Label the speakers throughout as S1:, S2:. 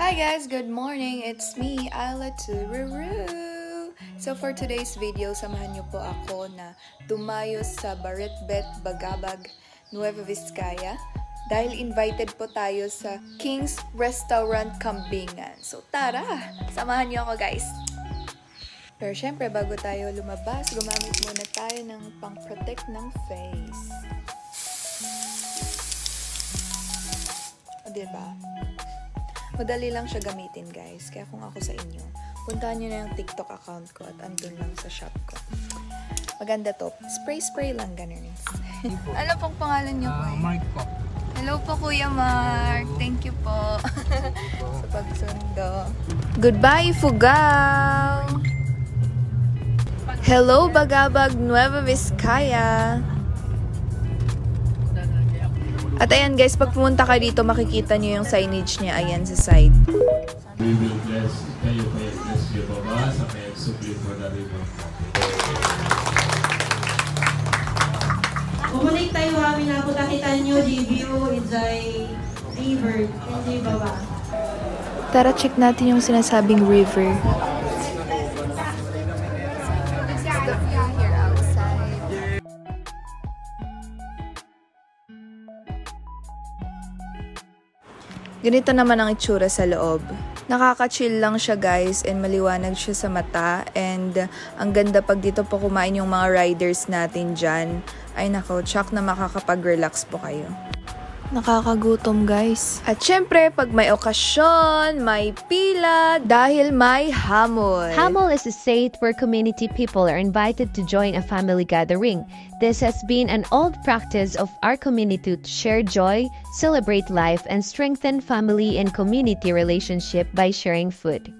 S1: Hi guys, good morning. It's me, Ayla Tururu. So for today's video, samahan niyo po ako na dumayo sa Baritbet, Bagabag, Nueva Vizcaya dahil invited po tayo sa King's Restaurant Kambingan. So tara, samahan niyo ako guys. Pero syempre, bago tayo lumabas, gumamit muna tayo ng pang-protect ng face. O diba? Madali lang siya gamitin guys. Kaya kung ako sa inyo, puntahan nyo na yung TikTok account ko at andun lang sa shop ko. Maganda to. Spray lang ganun. Ano pong pangalan nyo po?
S2: Mark po.
S1: Hello po Kuya Mark. Thank you po sa pagsundo. Goodbye Fugao! Hello Bagabag, Nueva Vizcaya! At ayan guys, pag pumunta ka dito, makikita nyo yung signage niya. Ayan sa side.
S3: We will bless kayo bless your baba sa may supli for the river.
S4: Bumalik tayo ha, minapunta kita nyo, review, Idzay River, Idzay Baba.
S1: Tara, check natin yung sinasabing river. Ganito naman ang itsura sa loob. Nakaka-chill lang siya guys and maliwanag siya sa mata and ang ganda pag dito po kumain yung mga riders natin dyan. Ay nako, tsak na makakapag-relax po kayo. Nakakagutom guys. At syempre, pag may okasyon, may pila dahil may hamol.
S5: Hamol is a site where community people are invited to join a family gathering. This has been an old practice of our community to share joy, celebrate life, and strengthen family and community relationship by sharing food.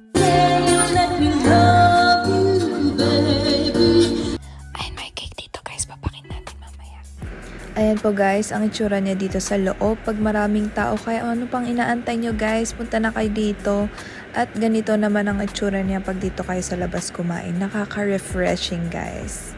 S1: Ayan po guys, ang itsura niya dito sa loob. Pag maraming tao, kaya ano pang inaantay nyo guys, punta na kayo dito. At ganito naman ang itsura niya pag dito kayo sa labas kumain. Nakaka-refreshing guys.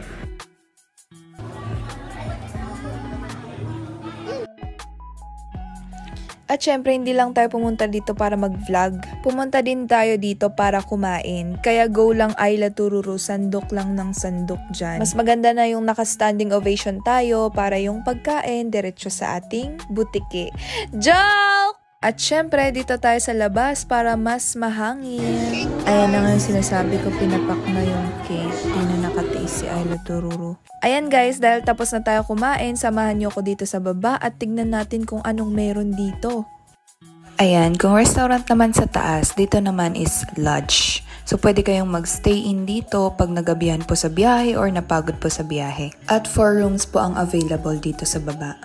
S1: At syempre, hindi lang tayo pumunta dito para mag-vlog. Pumunta din tayo dito para kumain. Kaya go lang Ayla Tururu, sandok lang ng sandok dyan. Mas maganda na yung naka-standing ovation tayo para yung pagkain diretso sa ating butiki. Joke! At syempre, dito tayo sa labas para mas mahangin. Ayan na nga yung sinasabi ko, pinapak na yung cake. Di na nakataste si Ayla Tururu. Ayan guys, dahil tapos na tayo kumain, samahan nyo ko dito sa baba at tignan natin kung anong meron dito. Ayan, kung restaurant naman sa taas, dito naman is lodge. So pwede kayong magstay in dito pag nagabihan po sa biyahe or napagod po sa biyahe. At 4 rooms po ang available dito sa baba.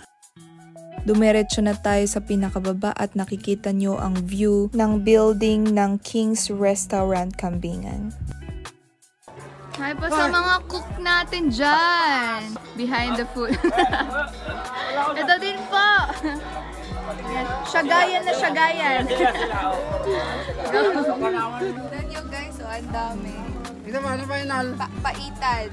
S1: Dumiretso na tayo sa pinakababa at nakikita nyo ang view ng building ng King's Restaurant Kambingan. Hi po sa mga cook natin dyan! Behind the food. Ito din po! Yan. Syagayan na syagayan. Tignan nyo guys, oh, ang dami. Paitan.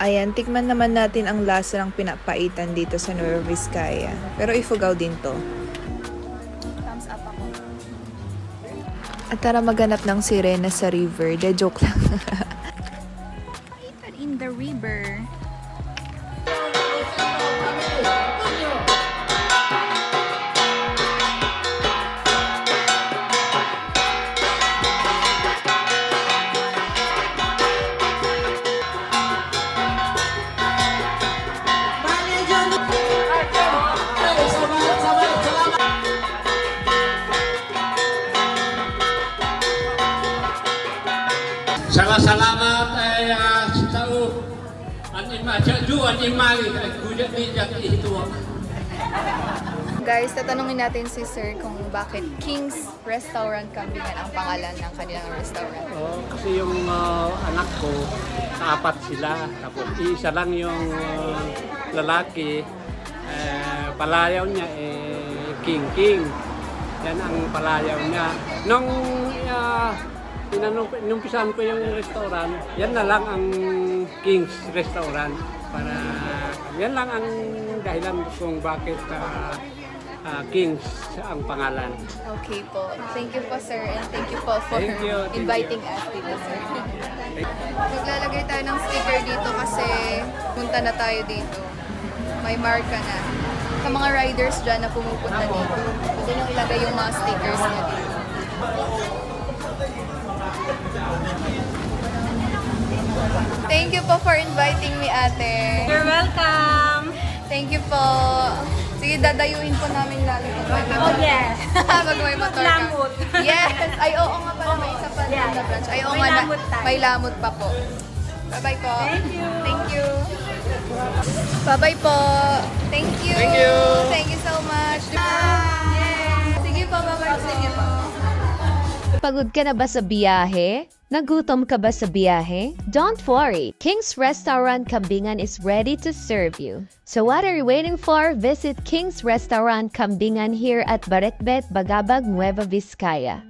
S1: Ayan, tikman naman natin ang lasa ng pinapaitan dito sa Nueva Vizcaya. Pero ifugaw din to. Thumbs up ako. At tara maghanap ng sirena sa river. De joke lang. Paitan in the river.
S2: Salamat ay sa animali ay kuya niya ito.
S1: Guys, tatanungin natin si Sir kung bakit King's Restaurant Kambingan ang pangalan ng kanilang restaurant.
S2: Kasi yung anak ko, apat sila. Tapos isa lang yung lalaki. Palayaw niya King. Yan ang palayaw niya. Nung inumpisahan ko yung restaurant, yan na lang ang King's Restaurant. Para yan lang ang dahilan kung bakit Kings ang pangalan.
S1: Okay po. Thank you po, sir. And thank you po for
S2: Thank you.
S1: inviting us dito, sir. Maglalagay tayo ng sticker dito kasi punta na tayo dito. May marka na. Sa mga riders dyan na pumupunta dito, pwede nyo ilagay yung mga stickers nyo dito. Thank you po for inviting me, ate.
S4: You're welcome!
S1: Thank you po. Sige, dadayuhin po namin lalo pag may motor.
S4: Oh, yes.
S1: Pag may motor ka.
S4: Lamot.
S1: Yes. Ay, oo nga pala. May isa pa
S4: Yeah.
S1: na branch. Ay, oo
S4: May
S1: nga.
S4: lamot tayo.
S1: May lamot pa po. Bye-bye po.
S4: Thank you.
S1: Thank you. Bye-bye po. Thank you.
S2: Thank you.
S1: Thank you so much. Yes. Sige po, bye-bye po. Sige po.
S5: Pagod ka na ba sa biyahe? Nagutom ka ba sa biyahe? Don't worry, King's Restaurant Kambingan is ready to serve you. So what are you waiting for? Visit King's Restaurant Kambingan here at Baretbet, Bagabag, Nueva Vizcaya.